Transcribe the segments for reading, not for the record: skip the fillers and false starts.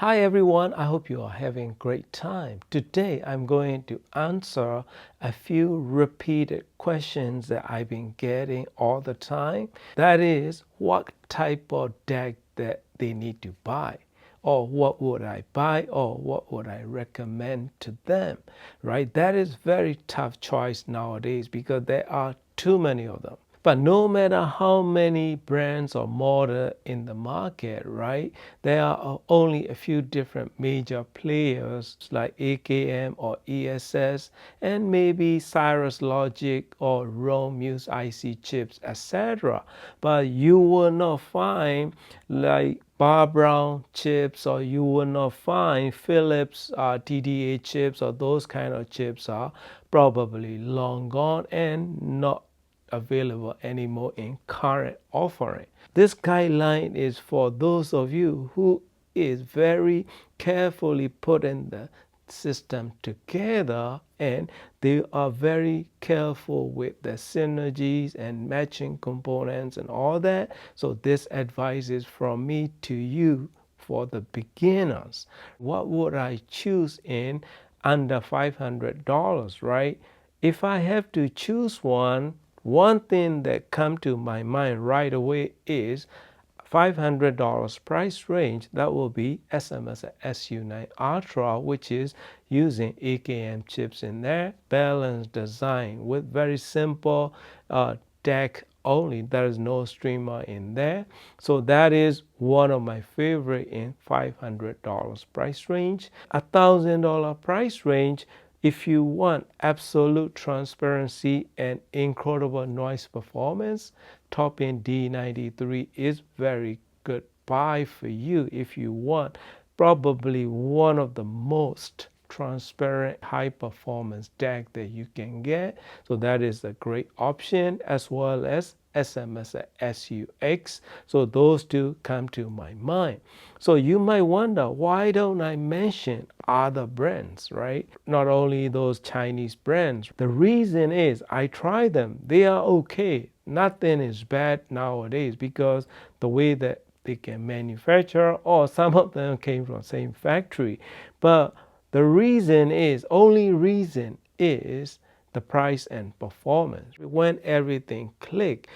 Hi everyone, I hope you are having a great time. Today I'm going to answer a few repeated questions that I've been getting all the time. That is, what type of deck that they need to buy, or what would I buy, or what would I recommend to them, right? That is very tough choice nowadays because there are too many of them. But no matter how many brands or models in the market, right, there are only a few different major players like AKM or ESS and maybe Cirrus Logic or Rome Muse IC chips, etc. But you will not find like Bar Brown chips, or you will not find Philips TDA chips, or those kind of chips are probably long gone and not available anymore in current offering. This guideline is for those of you who is very carefully putting the system together and they are very careful with the synergies and matching components and all that. So this advice is from me to you for the beginners. What would I choose in under $500, right? If I have to choose one thing that come to my mind right away is $500 price range. That will be SMS SU9 Ultra, which is using AKM chips in there, balanced design with very simple deck only. There is no streamer in there. So that is one of my favorite in $500 price range. $1,000 price range, if you want absolute transparency and incredible noise performance, Top-End D93 is very good buy for you if you want probably one of the most transparent high performance deck that you can get. So that is a great option, as well as SMS SUX. So those two come to my mind. So you might wonder, why don't I mention other brands, right? Not only those Chinese brands. The reason is I try them. They are okay. Nothing is bad nowadays because the way that they can manufacture, or some of them came from the same factory. But the only reason is the price and performance. When everything click,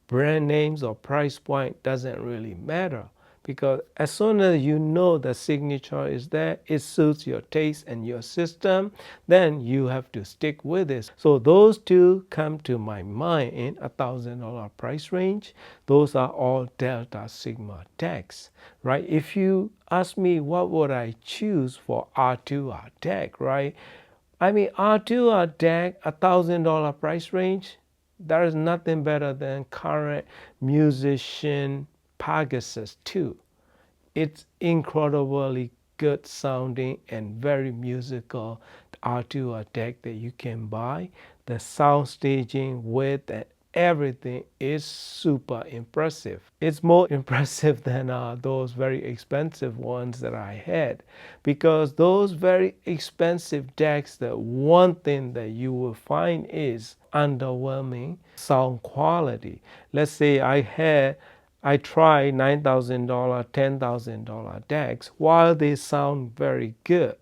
brand names or price point doesn't really matter, because as soon as you know the signature is there, it suits your taste and your system, then you have to stick with it. So those two come to my mind in $1,000 price range. Those are all Delta Sigma decks, right? If you ask me what would I choose for R2R deck, right? I mean, R2R deck, $1,000 price range, there is nothing better than current musician Pegasus 2. It's incredibly good sounding and very musical R2R deck that you can buy. The sound staging, width, and everything is super impressive. It's more impressive than those very expensive ones that I had, because those very expensive decks, the one thing that you will find is underwhelming sound quality. Let's say I tried $9,000, $10,000 decks. While they sound very good,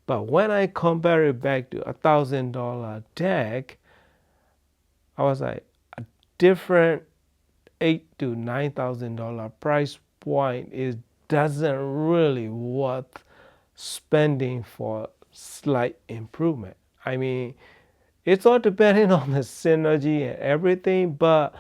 but when I compare it back to $1,000 deck, I was like, a different $8,000 to $9,000 price point is doesn't really worth spending for slight improvement. I mean, it's all depending on the synergy and everything, but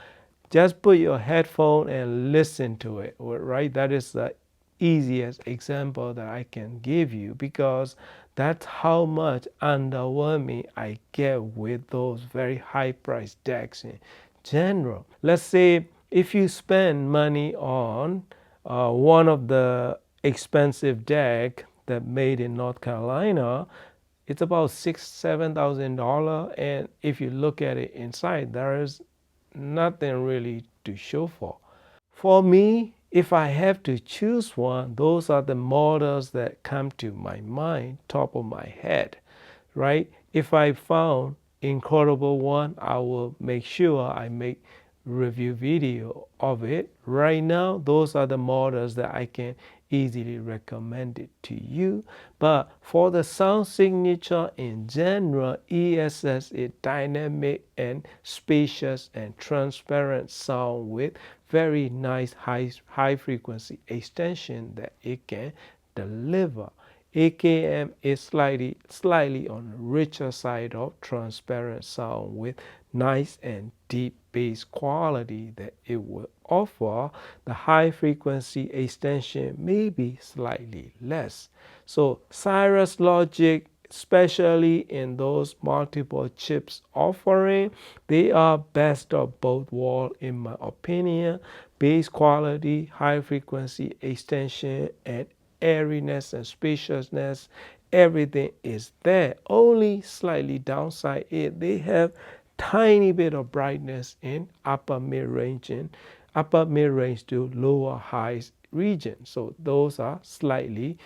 just put your headphone and listen to it, right? That is the easiest example that I can give you, because that's how much underwhelming I get with those very high price decks in general. Let's say if you spend money on one of the expensive deck that made in North Carolina, it's about $6,000–$7,000, and if you look at it inside, there is nothing really to show for. For me, if I have to choose one, those are the models that come to my mind, top of my head, right? If I found incredible one, I will make sure I make review video of it. Right now, those are the models that I can easily recommend it to you. But for the sound signature in general, ESS is dynamic and spacious and transparent sound with very nice high frequency extension that it can deliver. AKM is slightly on the richer side of transparent sound with nice and deep bass quality that it will offer. The high frequency extension may be slightly less. So Cirrus Logic, especially in those multiple chips offering, they are best of both worlds in my opinion. Bass quality, high frequency extension, and airiness and spaciousness, everything is there. Only slightly downside is they have tiny bit of brightness in upper mid-range to lower highs region. So those are slightly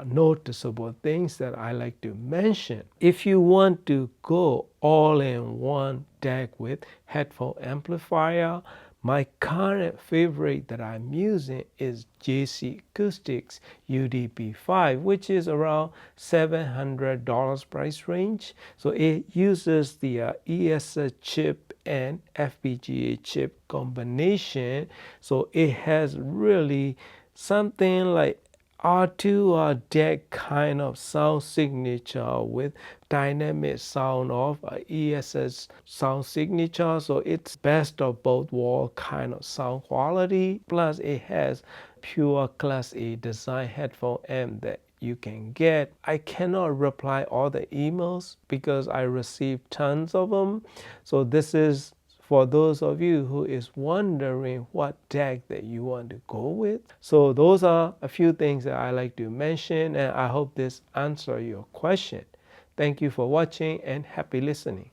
noticeable things that I like to mention. If you want to go all in one deck with headphone amplifier, my current favorite that I'm using is JC Acoustics UDP5, which is around $700 price range. So it uses the ESS chip and FPGA chip combination. So it has really something like R2 or DEC kind of sound signature with dynamic sound of ESS sound signature. So it's best of both worlds kind of sound quality. Plus it has pure Class A design headphone amp that you can get. I cannot reply all the emails because I receive tons of them. So this is for those of you who is wondering what deck that you want to go with. So those are a few things that I like to mention, and I hope this answers your question. Thank you for watching and happy listening.